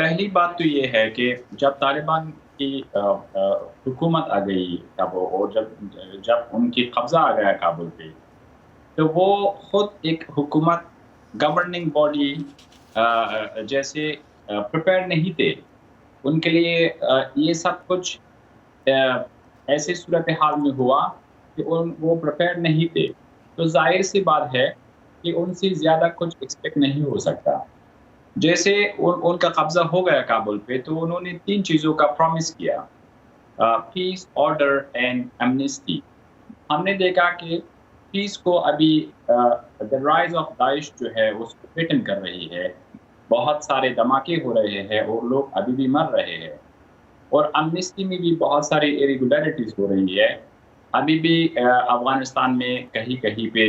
پہلی بات تو یہ ہے کہ جب طالبان کی حکومت آ گئی کابل اور جب ان کی قبضہ آ گیا کابل پہ، تو وہ خود ایک حکومت گورننگ باڈی جیسے پریپیئر نہیں تھے. ان کے لیے یہ سب کچھ ایسی صورتحال میں ہوا کہ وہ پریپیئر نہیں تھے. تو ظاہر سی بات ہے کہ ان سے زیادہ کچھ ایکسپیکٹ نہیں ہو سکتا. جیسے ان کا قبضہ ہو گیا کابل پہ تو انہوں نے 3 چیزوں کا پرومس کیا: پیس، آرڈر اینڈ ایمنسٹی. ہم نے دیکھا کہ پیس کو ابھی the rise of داعش جو ہے اس کو تھریٹن کر رہی ہے، بہت سارے دھماکے ہو رہے ہیں اور لوگ ابھی بھی مر رہے ہیں. اور امنسٹی میں بھی بہت ساری ایریگولیرٹیز ہو رہی ہے. ابھی بھی افغانستان میں کہیں کہیں پہ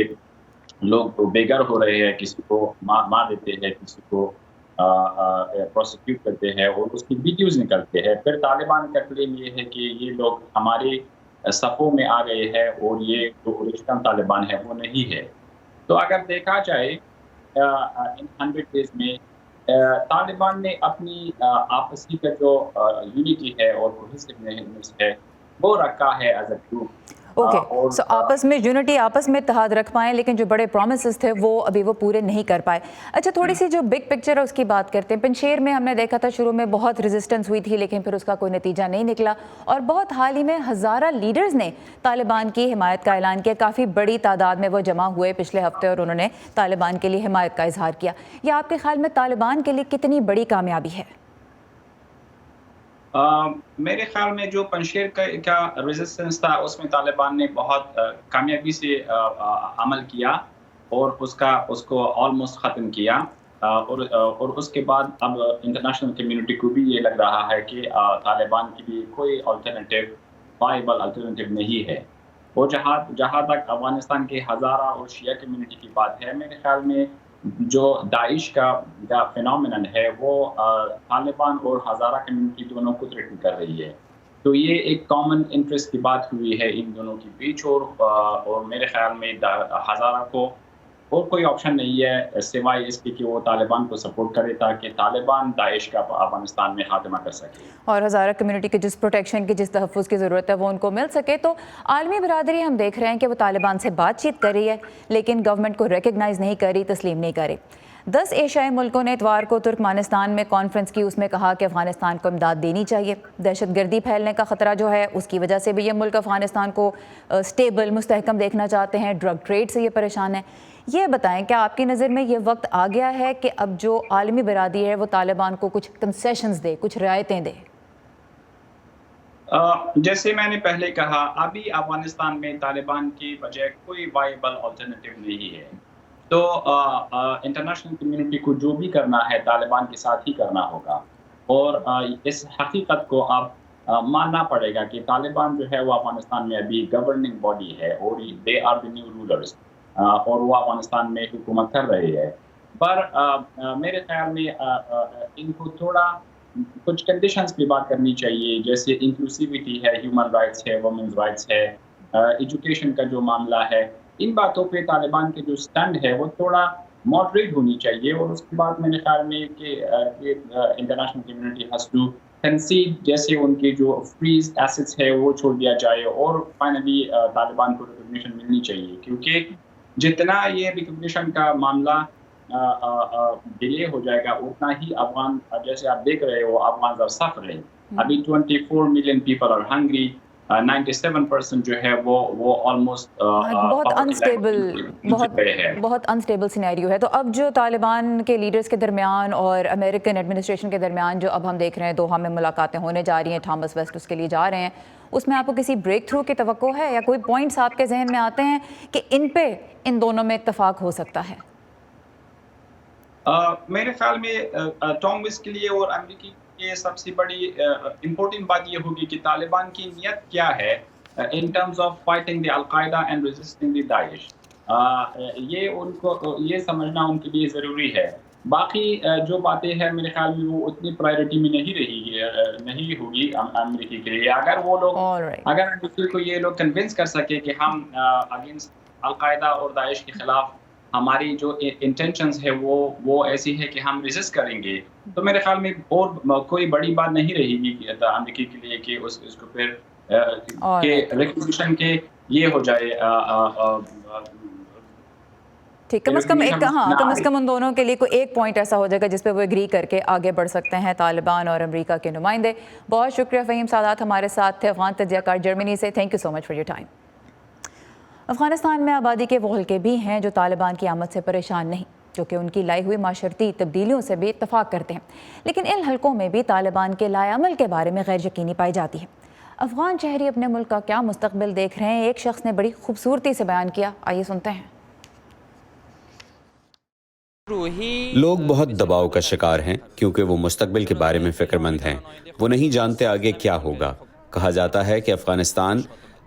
لوگ بے گھر ہو رہے ہیں، کسی کو مار دیتے ہیں، کسی کو پروسیکیوٹ کرتے ہیں اور اس کی ویڈیوز نکلتے ہیں. پھر طالبان کا کلیم یہ ہے کہ یہ لوگ ہمارے صفوں میں آ گئے ہیں اور یہ جو اوریجنل طالبان ہے وہ نہیں ہے. تو اگر دیکھا جائے ان 100 days میں طالبان نے اپنی آپسی کا جو یونٹی ہے اور کوہیسیونیس ہے وہ رکھا ہے ایز اے گروپ. اوکے، سو آپس میں یونٹی، آپس میں اتحاد رکھ پائیں، لیکن جو بڑے پرومسز تھے وہ ابھی وہ پورے نہیں کر پائے. اچھا، تھوڑی سی جو بگ پکچر ہے اس کی بات کرتے ہیں. پنشیر میں ہم نے دیکھا تھا شروع میں بہت ریزسٹنس ہوئی تھی، لیکن پھر اس کا کوئی نتیجہ نہیں نکلا، اور بہت حال ہی میں ہزارہ لیڈرز نے طالبان کی حمایت کا اعلان کیا. کافی بڑی تعداد میں وہ جمع ہوئے پچھلے ہفتے اور انہوں نے طالبان کے لیے حمایت کا اظہار کیا. یہ آپ کے خیال میں طالبان کے لیے کتنی بڑی کامیابی ہے؟ میرے خیال میں جو پنشیر کا ریزسٹنس تھا اس میں طالبان نے بہت کامیابی سے عمل کیا اور اس کو آلموسٹ ختم کیا. اور اس کے بعد اب انٹرنیشنل کمیونٹی کو بھی یہ لگ رہا ہے کہ طالبان کی بھی کوئی وائبل الٹرنیٹیو نہیں ہے. اور جہاں تک افغانستان کے ہزارہ اور شیعہ کمیونٹی کی بات ہے، میرے خیال میں جو داعش کا فینومینن ہے وہ طالبان اور ہزارہ کمیونٹی دونوں کو تھریٹن کر رہی ہے. تو یہ ایک کامن انٹرسٹ کی بات ہوئی ہے ان دونوں کے بیچ، اور میرے خیال میں ہزارہ کو اور کوئی آپشن نہیں ہے سوائے اس کے کہ وہ طالبان کو سپورٹ کرے تاکہ طالبان داعش کا افغانستان میں خاتمہ کر سکے اور ہزارہ کمیونٹی کے جس پروٹیکشن کی، جس تحفظ کی ضرورت ہے وہ ان کو مل سکے. تو عالمی برادری ہم دیکھ رہے ہیں کہ وہ طالبان سے بات چیت کر رہی ہے، لیکن گورنمنٹ کو ریکگنائز نہیں کر رہی، تسلیم نہیں کر رہی. 10 ایشیائی ملکوں نے اتوار کو ترکمانستان میں کانفرنس کی. اس میں کہا کہ افغانستان کو امداد دینی چاہیے. دہشت گردی پھیلنے کا خطرہ جو ہے اس کی وجہ سے بھی یہ ملک افغانستان کو سٹیبل، مستحکم دیکھنا چاہتے ہیں. ڈرگ ٹریڈ سے یہ پریشان ہے. یہ بتائیں کیا آپ کی نظر میں یہ وقت آ گیا ہے کہ اب جو عالمی برادری ہے وہ طالبان کو کچھ کنسیشنز دے، کچھ رعایتیں دے؟ جیسے میں نے پہلے کہا، ابھی افغانستان میں طالبان کی بجائے کوئی وائبل آلٹرنیٹیو نہیں ہے. تو انٹرنیشنل کمیونٹی کو جو بھی کرنا ہے طالبان کے ساتھ ہی کرنا ہوگا، اور اس حقیقت کو اب ماننا پڑے گا کہ طالبان جو ہے وہ افغانستان میں ابھی گورننگ باڈی ہے اور they are the new rulers, اور وہ افغانستان میں حکومت کر رہی ہے. پر میرے خیال میں ان کو تھوڑا کچھ کنڈیشنز پہ بات کرنی چاہیے، جیسے انکلوسیوٹی ہے، ہیومن رائٹس ہے، وومنز رائٹس ہے، ایجوکیشن کا جو معاملہ ہے. ان باتوں پہ طالبان کے جو سٹینڈ ہے وہ تھوڑا ماڈریٹ ہونی چاہیے. اور اس کے بعد میرے خیال میں کہ انٹرنیشنل کمیونٹی ہیز ٹو کنسیڈ، جیسے ان کے جو فریز ایسٹس ہے وہ چھوڑ دیا جائے، اور فائنلی طالبان کو ریکگنیشن ملنی چاہیے. کیونکہ جتنا یہ ریکگنیشن کا معاملہ ڈیلے ہو جائے گا اتنا ہی افغان، جیسے آپ دیکھ رہے ہو، افغانز آر سفرنگ. ابھی 24 ملین پیپل آر ہنگری. 97% جو ہے وہ آلموسٹ بہت انسٹیبل سینیریو ہے. تو اب جو طالبان کے لیڈرز کے درمیان اور امریکن ایڈمنسٹریشن کے درمیان جو اب ہم دیکھ رہے ہیں دوحہ میں ملاقاتیں ہونے جا رہی ہیں، تھامس ویسٹ اس کے لیے جا رہے ہیں، اس میں آپ کو کسی بریک تھرو کی توقع ہے یا کوئی پوائنٹس آپ کے ذہن میں آتے ہیں کہ ان پہ ان دونوں میں اتفاق ہو سکتا ہے؟ میرے خیال میں ٹام ویسٹ کے لیے اور امریکی یہ سب سے بڑی امپورٹنٹ بات یہ ہوگی کہ طالبان کی نیت کیا ہے in terms of fighting the Al-Qaeda and resisting the Daesh. یہ ان کو یہ سمجھنا ان کے لیے ضروری ہے. باقی جو باتیں ہیں میرے خیال میں وہ اتنی پرائرٹی میں نہیں ہوگی امریکی کے لیے. اگر وہ لوگ اگر امریکی کو یہ لوگ کنونس کر سکے کہ ہم اگینسٹ القاعدہ اور داعش کے خلاف ہماری جو انٹینشنز ہے وہ ایسی ہے کہ ہم ریزسٹ کریں گے، تو میرے خیال میں اور کوئی بڑی بات نہیں رہے گی کہ امریکی کے لیے کہ اس کو پھر کہ ریکوزیشن کے یہ ہو جائے ٹھیک، کم از کم ان دونوں کے لیے کوئی ایک پوائنٹ ایسا ہو جائے گا جس پہ وہ ایگری کر کے آگے بڑھ سکتے ہیں طالبان اور امریکہ کے نمائندے. بہت شکریہ فہیم سادات ہمارے ساتھ تھے افغان تجزیہ کار جرمنی سے. Thank you so much for your time. Afghanistan میں آبادی کے وہ حلقے بھی ہیں جو طالبان کی آمد سے پریشان نہیں، جو کہ ان کی لائی ہوئی معاشرتی تبدیلیوں سے بھی اتفاق کرتے ہیں، لیکن ان حلقوں میں بھی طالبان کے لائے عمل کے بارے میں غیر یقینی پائی جاتی ہے. افغان شہری اپنے ملک کا کیا مستقبل دیکھ رہے ہیں، ایک شخص نے بڑی خوبصورتی سے بیان کیا، آئیے سنتے ہیں. لوگ بہت دباؤ کا شکار ہیں کیونکہ وہ مستقبل کے بارے میں فکر مند ہیں. وہ نہیں جانتے آگے کیا ہوگا. کہا جاتا ہے کہ افغانستان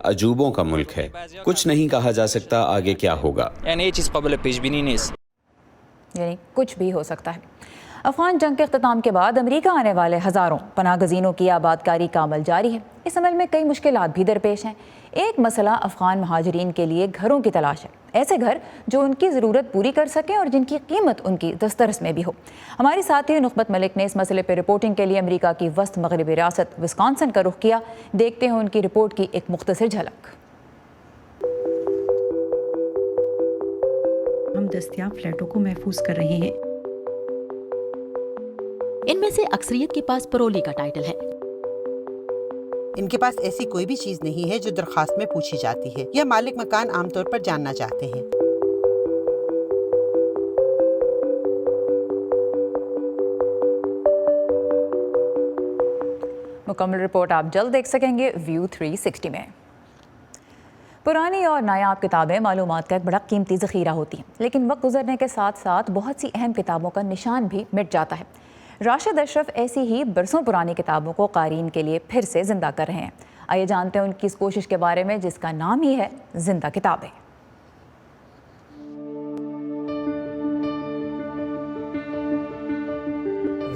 عجوبوں کا ملک ہے. کچھ نہیں کہا جا سکتا آگے کیا ہوگا. یعنی کچھ بھی ہو سکتا ہے. افغان جنگ کے اختتام کے بعد امریکہ آنے والے ہزاروں پناہ گزینوں کی آباد کاری کا عمل جاری ہے. اس عمل میں کئی مشکلات بھی درپیش ہیں. ایک مسئلہ افغان مہاجرین کے لیے گھروں کی تلاش ہے، ایسے گھر جو ان کی ضرورت پوری کر سکیں اور جن کی قیمت ان کی دسترس میں بھی ہو. ہماری ساتھی نخبت ملک نے اس مسئلے پہ رپورٹنگ کے لیے امریکہ کی وسط مغربی ریاست وسکانسن کا رخ کیا. دیکھتے ہیں ان کی رپورٹ کی ایک مختصر جھلک. ہم دستیاب فلیٹوں کو محفوظ کر رہے ہیں. ان میں سے اکثریت کے پاس پرولی کا ٹائٹل ہے. ان کے پاس ایسی کوئی بھی چیز نہیں ہے جو درخواست میں پوچھی جاتی ہے یا مالک مکان عام طور پر جاننا چاہتے ہیں. مکمل رپورٹ آپ جلد دیکھ سکیں گے ویو 360 میں. پرانی اور نایاب کتابیں معلومات کا ایک بڑا قیمتی ذخیرہ ہوتی ہیں، لیکن وقت گزرنے کے ساتھ ساتھ بہت سی اہم کتابوں کا نشان بھی مٹ جاتا ہے. راشد اشرف ایسی ہی برسوں پرانی کتابوں کو قارئین کے لیے پھر سے زندہ کر رہے ہیں. آئیے جانتے ہیں ان کی اس کوشش کے بارے میں جس کا نام ہی ہے زندہ کتابیں.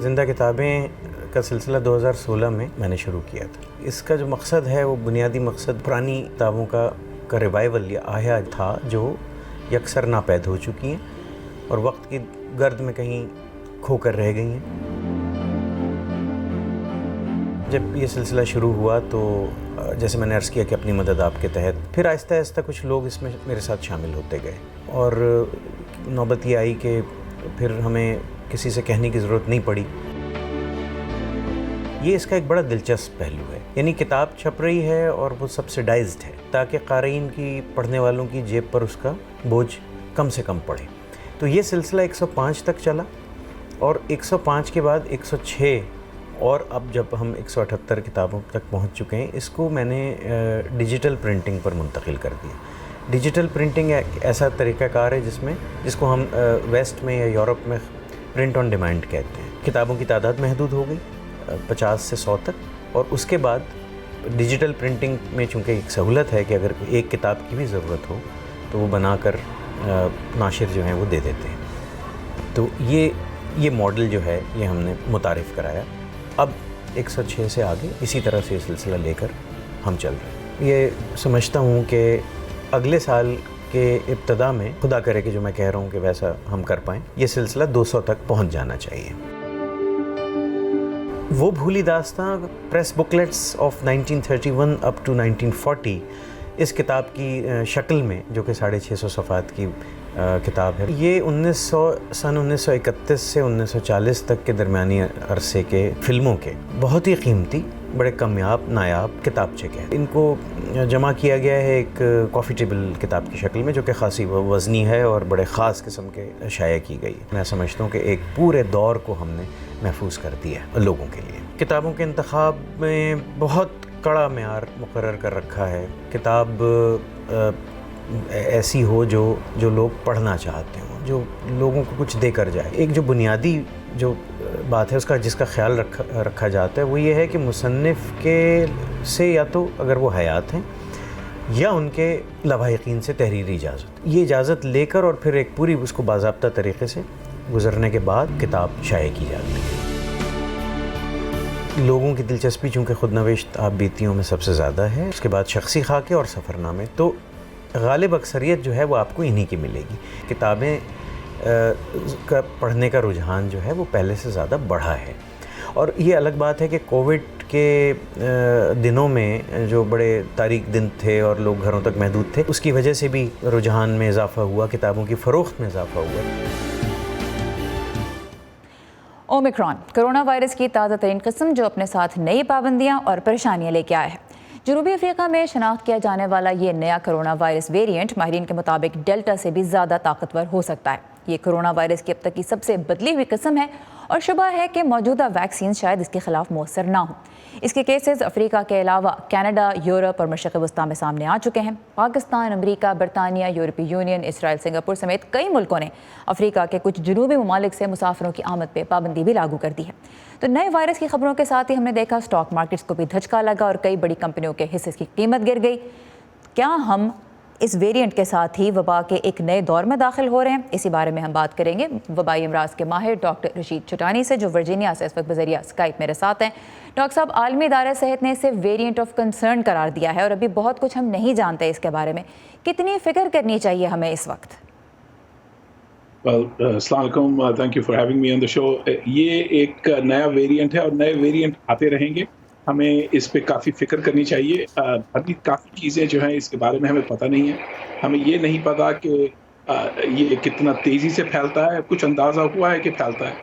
زندہ کتابیں کا سلسلہ 2016 میں نے شروع کیا تھا. اس کا جو مقصد ہے وہ بنیادی مقصد پرانی کتابوں کا ریوائول یا احیاء تھا جو یکسر ناپید ہو چکی ہیں اور وقت کی گرد میں کہیں کھو کر رہ گئی ہیں. جب یہ سلسلہ شروع ہوا تو جیسے میں نے عرض کیا کہ اپنی مدد آپ کے تحت پھر آہستہ آہستہ کچھ لوگ اس میں میرے ساتھ شامل ہوتے گئے اور نوبت یہ آئی کہ پھر ہمیں کسی سے کہنے کی ضرورت نہیں پڑی. یہ اس کا ایک بڑا دلچسپ پہلو ہے، یعنی کتاب چھپ رہی ہے اور وہ سبسیڈائزڈ ہے تاکہ قارئین کی پڑھنے والوں کی جیب پر اس کا بوجھ کم سے کم پڑے. تو یہ سلسلہ 105 تک چلا اور 105 کے بعد 106 اور اب جب ہم 178 کتابوں تک پہنچ چکے ہیں. اس کو میں نے ڈیجیٹل پرنٹنگ پر منتقل کر دیا. ڈیجیٹل پرنٹنگ ایک ایسا طریقہ کار ہے جس کو ہم ویسٹ میں یا یورپ میں پرنٹ آن ڈیمانڈ کہتے ہیں. کتابوں کی تعداد محدود ہو گئی 50 سے 100 تک، اور اس کے بعد ڈیجیٹل پرنٹنگ میں چونکہ ایک سہولت ہے کہ اگر ایک کتاب کی بھی ضرورت ہو تو وہ بنا کر ناشر جو ہیں وہ دے دیتے ہیں. تو یہ ماڈل جو ہے یہ ہم نے متعارف کرایا. اب 106 سے آگے اسی طرح سے یہ سلسلہ لے کر ہم چل رہے ہیں. یہ سمجھتا ہوں کہ اگلے سال کے ابتدا میں خدا کرے کہ جو میں کہہ رہا ہوں کہ ویسا ہم کر پائیں، یہ سلسلہ 200 تک پہنچ جانا چاہیے. وہ بھولی داستاں press booklets of 1931 up to 1940 اس کتاب کی شکل میں، جو کہ 650 صفحات کی کتاب ہے، یہ سن 1931 سے 1940 تک کے درمیانی عرصے کے فلموں کے بہت ہی قیمتی، بڑے کمیاب نایاب کتابچے کے. ان کو جمع کیا گیا ہے ایک کافی ٹیبل کتاب کی شکل میں، جو کہ خاصی وزنی ہے اور بڑے خاص قسم کے شائع کی گئی. میں سمجھتا ہوں کہ ایک پورے دور کو ہم نے محفوظ کر دیا ہے لوگوں کے لیے. کتابوں کے انتخاب میں بہت کڑا معیار مقرر کر رکھا ہے. کتاب ایسی ہو جو لوگ پڑھنا چاہتے ہوں، جو لوگوں کو کچھ دے کر جائے. ایک جو بنیادی جو بات ہے جس کا خیال رکھا جاتا ہے وہ یہ ہے کہ مصنف کے سے یا تو اگر وہ حیات ہیں یا ان کے لواحقین سے تحریری اجازت، یہ اجازت لے کر اور پھر ایک پوری اس کو باضابطہ طریقے سے گزرنے کے بعد کتاب شائع کی جاتی ہے. لوگوں کی دلچسپی چونکہ خود نوشت آپ بیتیوں میں سب سے زیادہ ہے، اس کے بعد شخصی خاکے اور سفرنامے. تو غالب اکثریت جو ہے وہ آپ کو انہی کی ملے گی. کتابیں کا پڑھنے کا رجحان جو ہے وہ پہلے سے زیادہ بڑھا ہے. اور یہ الگ بات ہے کہ کووڈ کے دنوں میں جو بڑے تاریک دن تھے اور لوگ گھروں تک محدود تھے، اس کی وجہ سے بھی رجحان میں اضافہ ہوا، کتابوں کی فروخت میں اضافہ ہوا. اومیکرون کرونا وائرس کی تازہ ترین قسم جو اپنے ساتھ نئی پابندیاں اور پریشانیاں لے کے آیا ہے. جنوبی افریقہ میں شناخت کیا جانے والا یہ نیا کرونا وائرس ویریئنٹ ماہرین کے مطابق ڈیلٹا سے بھی زیادہ طاقتور ہو سکتا ہے. یہ کرونا وائرس کی اب تک کی سب سے بدلی ہوئی قسم ہے اور شبہ ہے کہ موجودہ ویکسین شاید اس کے خلاف مؤثر نہ ہوں. اس کے کیسز افریقہ کے علاوہ کینیڈا، یورپ اور مشرق وسطیٰ میں سامنے آ چکے ہیں. پاکستان، امریکہ، برطانیہ، یورپی یونین، اسرائیل، سنگاپور سمیت کئی ملکوں نے افریقہ کے کچھ جنوبی ممالک سے مسافروں کی آمد پہ پابندی بھی لاگو کر دی ہے. تو نئے وائرس کی خبروں کے ساتھ ہی ہم نے دیکھا اسٹاک مارکیٹس کو بھی دھچکا لگا اور کئی بڑی کمپنیوں کے حصے کی قیمت گر گئی. کیا ہم اس ویریئنٹ کے ساتھ ہی وبا کے ایک نئے دور میں داخل ہو رہے ہیں؟ اسی بارے میں ہم بات کریں گے وبائی امراض کے ماہر ڈاکٹر رشید چھٹانی سے، جو ورجینیا سے اس وقت بذریعہ اسکائپ میرے ساتھ ہیں. ڈاکٹر صاحب، عالمی ادارہ صحت نے اسے ویریئنٹ آف کنسرن قرار دیا ہے اور ابھی بہت کچھ ہم نہیں جانتے اس کے بارے میں. کتنی فکر کرنی چاہیے ہمیں اس وقت؟ السلام علیکم، thank you for having me on the show. یہ ایک نیا ویریئنٹ ہے اور نئے ویریئنٹ آتے رہیں گے. ہمیں اس پہ کافی فکر کرنی چاہیے. ابھی کافی چیزیں جو ہیں اس کے بارے میں ہمیں پتہ نہیں ہے. ہمیں یہ نہیں پتا کہ یہ کتنا تیزی سے پھیلتا ہے. کچھ اندازہ ہوا ہے کہ پھیلتا ہے.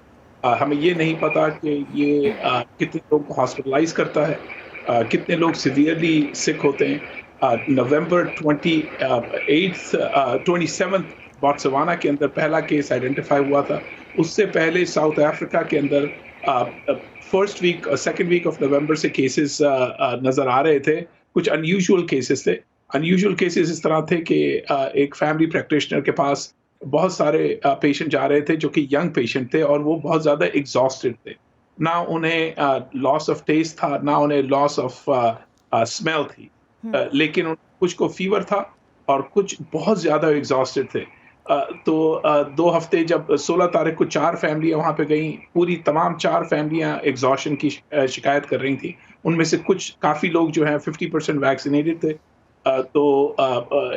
ہمیں یہ نہیں پتا کہ یہ کتنے لوگ کو ہاسپٹلائز کرتا ہے، کتنے لوگ سیویئرلی سک ہوتے ہیں. نومبر 27 باٹسوانا کے اندر پہلا کیس آئیڈینٹیفائی ہوا تھا. اس سے پہلے ساؤتھ افریقہ کے اندر first week second week of November سے کیسز نظر آ رہے تھے. کچھ انیوژول کیسز تھے. انیوژول کیسز اس طرح تھے کہ ایک فیملی پریکٹیشنر کے پاس بہت سارے پیشنٹ جا رہے تھے جو کہ ینگ پیشنٹ تھے اور وہ بہت زیادہ ایگزاسٹڈ تھے. نہ انہیں لاس آف ٹیسٹ تھا، نہ انہیں لاس آف اسمیل تھی، لیکن کچھ کو فیور تھا اور کچھ بہت زیادہ ایگزاسٹڈ تھے. تو 2 ہفتے جب 16 تاریخ کو 4 فیملیاں وہاں پہ گئیں، پوری تمام 4 فیملیاں ایگزاشن کی شکایت کر رہی تھیں. ان میں سے کچھ کافی لوگ جو ہیں 50% ویکسینیٹڈ تھے. تو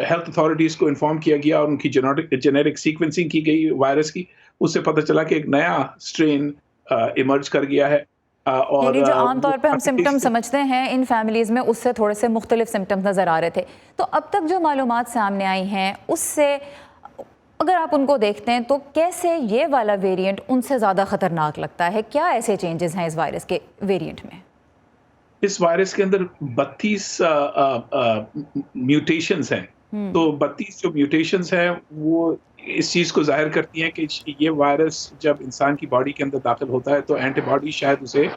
ہیلتھ اتھارٹیز کو انفارم کیا گیا اور ان کی جینیٹک سیکوینسنگ کی گئی وائرس کی. اس سے پتہ چلا کہ ایک نیا اسٹرین ایمرج کر گیا ہے. اور جو عام طور پہ ہم سمٹم سمجھتے ہیں ان فیملیز میں، اس سے تھوڑے سے مختلف سمٹمز نظر آ رہے تھے. تو اب تک جو معلومات سامنے آئی ہیں اس سے اگر آپ ان کو دیکھتے ہیں تو کیسے یہ والا ویریئنٹ ان سے زیادہ خطرناک لگتا ہے؟ کیا ایسے چینجز ہیں اس وائرس کے ویریئنٹ میں؟ اس وائرس کے اندر 32 میوٹیشنز ہیں. تو 32 جو میوٹیشنز ہیں وہ اس چیز کو ظاہر کرتی ہیں کہ یہ وائرس جب انسان کی باڈی کے اندر داخل ہوتا ہے تو اینٹی باڈی شاید اسے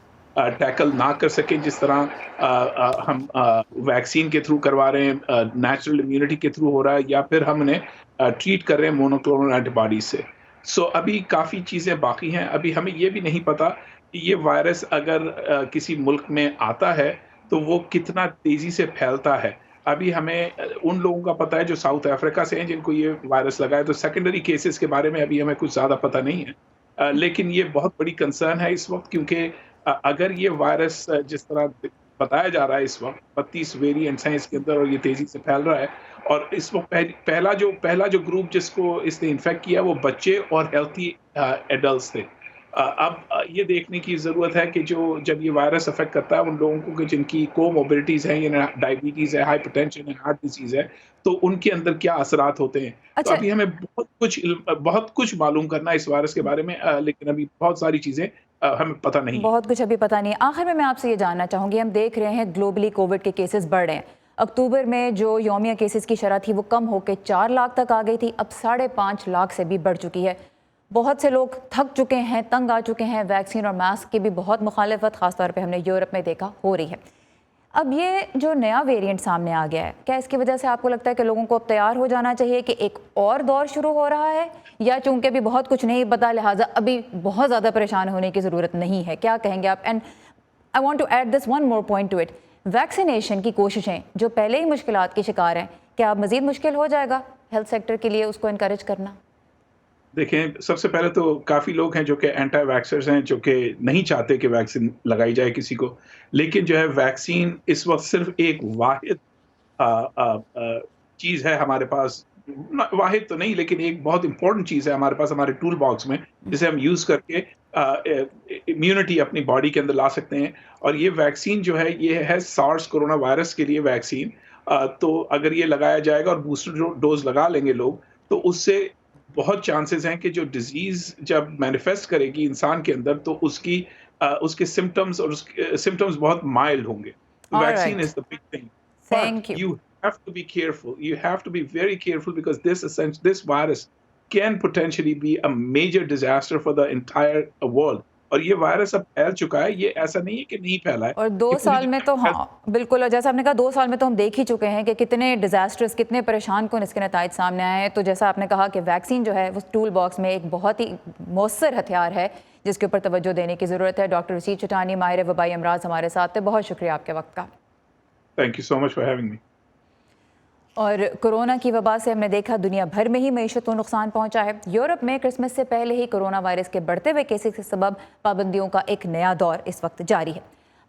ٹیکل نہ کر سکے، جس طرح ہم ویکسین کے تھرو کروا رہے ہیں، نیچرل امیونٹی کے تھرو ہو رہا ہے، یا پھر ہم انہیں ٹریٹ کر رہے ہیں مونوکلونل اینٹی باڈی سے. سو ابھی کافی چیزیں باقی ہیں. ابھی ہمیں یہ بھی نہیں پتا کہ یہ وائرس اگر کسی ملک میں آتا ہے تو وہ کتنا تیزی سے پھیلتا ہے. ابھی ہمیں ان لوگوں کا پتہ ہے جو ساؤتھ افریقہ سے ہیں جن کو یہ وائرس لگا ہے. تو سیکنڈری کیسز کے بارے میں ابھی ہمیں کچھ زیادہ پتہ نہیں ہے. لیکن یہ بہت بڑی کنسرن ہے اس وقت، کیونکہ اگر یہ وائرس جس طرح بتایا جا رہا ہے اس وقت 32 ویریئنٹس ہیں اس کے اندر اور یہ تیزی سے پھیل رہا ہے، اور اس وقت پہلا جو گروپ جس کو اس نے انفیکٹ کیا وہ بچے اور ہیلتھی ایڈلٹس تھے. اب یہ دیکھنے کی ضرورت ہے کہ جب یہ وائرس افیکٹ کرتا ہے ان لوگوں کو کہ جن کی کو موبلٹیز ہیں، یعنی ڈائبٹیز ہے، ہائپر ٹینشن ہے، ہارٹ ڈیزیز ہے، تو ان کے اندر کیا اثرات ہوتے ہیں. تو ابھی ہمیں بہت کچھ معلوم کرنا ہے اس وائرس کے بارے میں، لیکن ابھی بہت ساری چیزیں ہمیں پتہ نہیں، بہت کچھ ابھی پتہ نہیں. آخر میں آپ سے یہ جاننا چاہوں گی، ہم دیکھ رہے ہیں گلوبلی کووڈ کے کیسز بڑھ رہے ہیں. اکتوبر میں جو یومیہ کیسز کی شرح تھی وہ کم ہو کے 4 لاکھ تک آ گئی تھی، اب 5.5 لاکھ سے بھی بڑھ چکی ہے. بہت سے لوگ تھک چکے ہیں، تنگ آ چکے ہیں. ویکسین اور ماسک کی بھی بہت مخالفت خاص طور پہ ہم نے یورپ میں دیکھا ہو رہی ہے. اب یہ جو نیا ویریئنٹ سامنے آ گیا ہے، کیا اس کی وجہ سے آپ کو لگتا ہے کہ لوگوں کو اب تیار ہو جانا چاہیے کہ ایک اور دور شروع ہو رہا ہے، یا چونکہ ابھی بہت کچھ نہیں پتا لہٰذا ابھی بہت زیادہ پریشان ہونے کی ضرورت نہیں ہے؟ کیا کہیں گے آپ؟ And I want to add this one more point to it. Vaccination کی کوششیں جو پہلے ہی مشکلات کی شکار ہیں، کیا اب مزید مشکل ہو جائے گا ہیلتھ سیکٹر کے لیے اس کو انکریج کرنا؟ دیکھیں، سب سے پہلے تو کافی لوگ ہیں جو کہ اینٹی ویکسرز ہیں، جو کہ نہیں چاہتے کہ ویکسین لگائی جائے کسی کو. لیکن جو ہے ویکسین اس وقت صرف ایک واحد چیز ہے ہمارے پاس, واحد تو نہیں لیکن ایک بہت امپورٹنٹ چیز ہے ہمارے پاس ہمارے ٹول باکس میں, جسے ہم یوز کر کے امیونٹی اپنی باڈی کے اندر لا سکتے ہیں. اور یہ ویکسین جو ہے یہ ہے سارس کورونا وائرس کے لیے ویکسین. تو اگر یہ لگایا جائے گا اور بوسٹر ڈوز لگا لیں گے لوگ, تو اس سے بہت چانسز ہیں کہ جو ڈیزیز جب مینیفیسٹ کرے گی انسان کے اندر تو اس کے سمٹمز اور سمٹمز بہت مائلڈ ہوں گے. Vaccine is the big thing. Thank you. You have to be careful. You have to be very careful because this virus can potentially be a major disaster for the entire world. اور یہ virus اب پھیل چکا ہے, یہ ایسا نہیں ہے کہ نہیں پھیلا ہے. اور 2 سال میں تو ہاں بالکل, اور جیسا آپ نے کہا 2 سال میں تو ہم دیکھ ہی چکے ہیں کہ کتنے ڈیزاسٹرز, کتنے پریشان کن اس کے نتائج سامنے آئے ہیں. تو جیسا آپ نے کہا کہ ویکسین جو ہے وہ ٹول باکس میں ایک بہت ہی مؤثر ہتھیار ہے جس کے اوپر توجہ دینے کی ضرورت ہے. ڈاکٹر رشید چٹانی, ماہر وبائی امراض ہمارے ساتھ تھے. بہت شکریہ آپ کے وقت کا. Thank you so much for having me. اور کورونا کی وبا سے ہم نے دیکھا دنیا بھر میں ہی معیشت کو نقصان پہنچا ہے. یورپ میں کرسمس سے پہلے ہی کورونا وائرس کے بڑھتے ہوئے کیسز کے سبب پابندیوں کا ایک نیا دور اس وقت جاری ہے.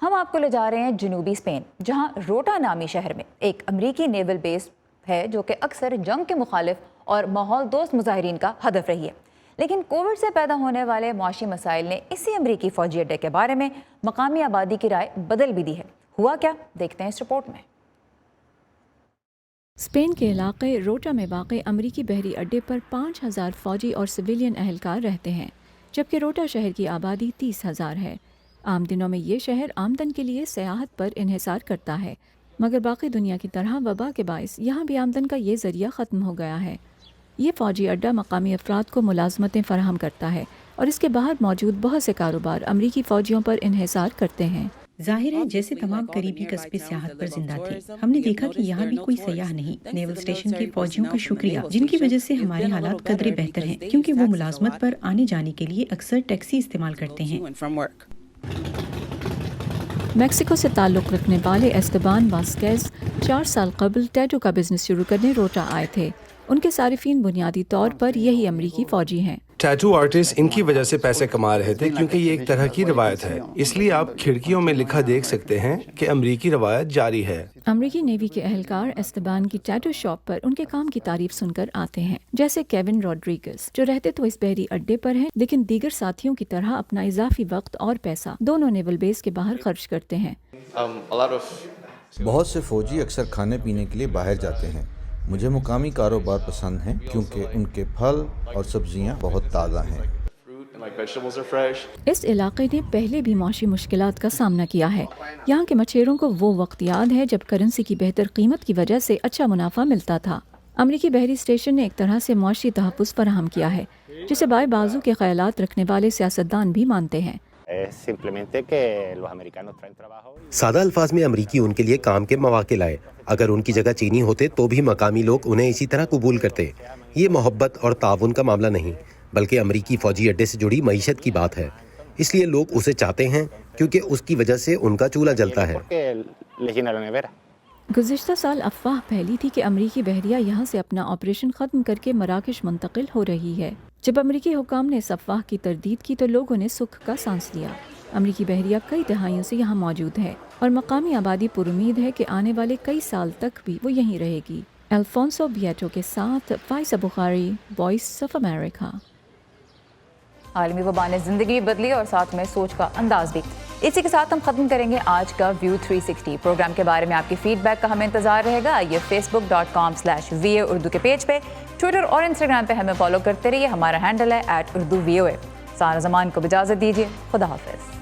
ہم آپ کو لے جا رہے ہیں جنوبی اسپین, جہاں روٹا نامی شہر میں ایک امریکی نیول بیس ہے جو کہ اکثر جنگ کے مخالف اور ماحول دوست مظاہرین کا ہدف رہی ہے. لیکن کووڈ سے پیدا ہونے والے معاشی مسائل نے اسی امریکی فوجی اڈے کے بارے میں مقامی آبادی کی رائے بدل بھی دی ہے. ہوا کیا, دیکھتے ہیں اس رپورٹ میں. اسپین کے علاقے روٹا میں واقع امریکی بحری اڈے پر 5,000 فوجی اور سویلین اہلکار رہتے ہیں, جبکہ روٹا شہر کی آبادی 30,000 ہے. عام دنوں میں یہ شہر آمدن کے لیے سیاحت پر انحصار کرتا ہے, مگر باقی دنیا کی طرح وبا کے باعث یہاں بھی آمدن کا یہ ذریعہ ختم ہو گیا ہے. یہ فوجی اڈہ مقامی افراد کو ملازمتیں فراہم کرتا ہے اور اس کے باہر موجود بہت سے کاروبار امریکی فوجیوں پر انحصار کرتے ہیں. ظاہر ہے جیسے تمام قریبی قصبے سیاحت پر زندہ تھے, ہم نے دیکھا کہ یہاں بھی کوئی سیاح نہیں. نیول اسٹیشن کے فوجیوں کا شکریہ, جن کی وجہ سے ہمارے حالات قدرے بہتر ہیں, کیونکہ وہ ملازمت پر آنے جانے کے لیے اکثر ٹیکسی استعمال کرتے ہیں. میکسیکو سے تعلق رکھنے والے ایسٹبان واسکیز 4 سال قبل ٹیٹو کا بزنس شروع کرنے روٹا آئے تھے. ان کے صارفین بنیادی طور پر یہی امریکی فوجی ہیں. ٹیٹو آرٹسٹ ان کی وجہ سے پیسے کما رہے تھے کیونکہ یہ ایک طرح کی روایت ہے, اس لیے آپ کھڑکیوں میں لکھا دیکھ سکتے ہیں کہ امریکی روایت جاری ہے. امریکی نیوی کے اہلکار ایسٹبان کی ٹیٹو شاپ پر ان کے کام کی تعریف سن کر آتے ہیں, جیسے کیون روڈریگز جو رہتے تو اس بحری اڈے پر ہیں لیکن دیگر ساتھیوں کی طرح اپنا اضافی وقت اور پیسہ دونوں نیول بیس کے باہر خرچ کرتے ہیں. بہت سے فوجی اکثر کھانے پینے کے لیے باہر جاتے ہیں. مجھے مقامی کاروبار پسند ہیں کیونکہ ان کے پھل اور سبزیاں بہت تازہ ہیں. اس علاقے نے پہلے بھی معاشی مشکلات کا سامنا کیا ہے. یہاں کے مچھیروں کو وہ وقت یاد ہے جب کرنسی کی بہتر قیمت کی وجہ سے اچھا منافع ملتا تھا. امریکی بحری اسٹیشن نے ایک طرح سے معاشی تحفظ فراہم کیا ہے, جسے بائیں بازو کے خیالات رکھنے والے سیاستدان بھی مانتے ہیں. سادہ الفاظ میں امریکی ان کے لیے کام کے مواقع لائے. اگر ان کی جگہ چینی ہوتے تو بھی مقامی لوگ انہیں اسی طرح قبول کرتے. یہ محبت اور تعاون کا معاملہ نہیں بلکہ امریکی فوجی اڈے سے جڑی معیشت کی بات ہے. اس لیے لوگ اسے چاہتے ہیں کیونکہ اس کی وجہ سے ان کا چولہا جلتا ہے. گزشتہ سال افواہ پھیلی تھی کہ امریکی بحریہ یہاں سے اپنا آپریشن ختم کر کے مراکش منتقل ہو رہی ہے. جب امریکی حکام نے اس افواہ کی تردید کی تو لوگوں نے سکھ کا سانس لیا. امریکی بحریہ کئی دہائیوں سے یہاں موجود ہے اور مقامی آبادی پر امید ہے کہ آنے والے کئی سال تک بھی وہ یہیں رہے گی. الفونسو بیٹو کے ساتھ فائزہ بخاری, وائس آف امریکہ. عالمی وبا نے زندگی بدلی اور ساتھ میں سوچ کا انداز بھی. اسی کے ساتھ ہم ختم کریں گے آج کا ویو 360. پروگرام کے بارے میں آپ کی فیڈ بیک کا ہمیں انتظار رہے گا. یہ facebook.com/VOA اردو کے پیج پہ, ٹویٹر اور انسٹاگرام پہ ہمیں فالو کرتے رہیے. ہمارا ہینڈل ہے @urduvoa. سارا زمان کو اجازت دیجیے. خدا حافظ.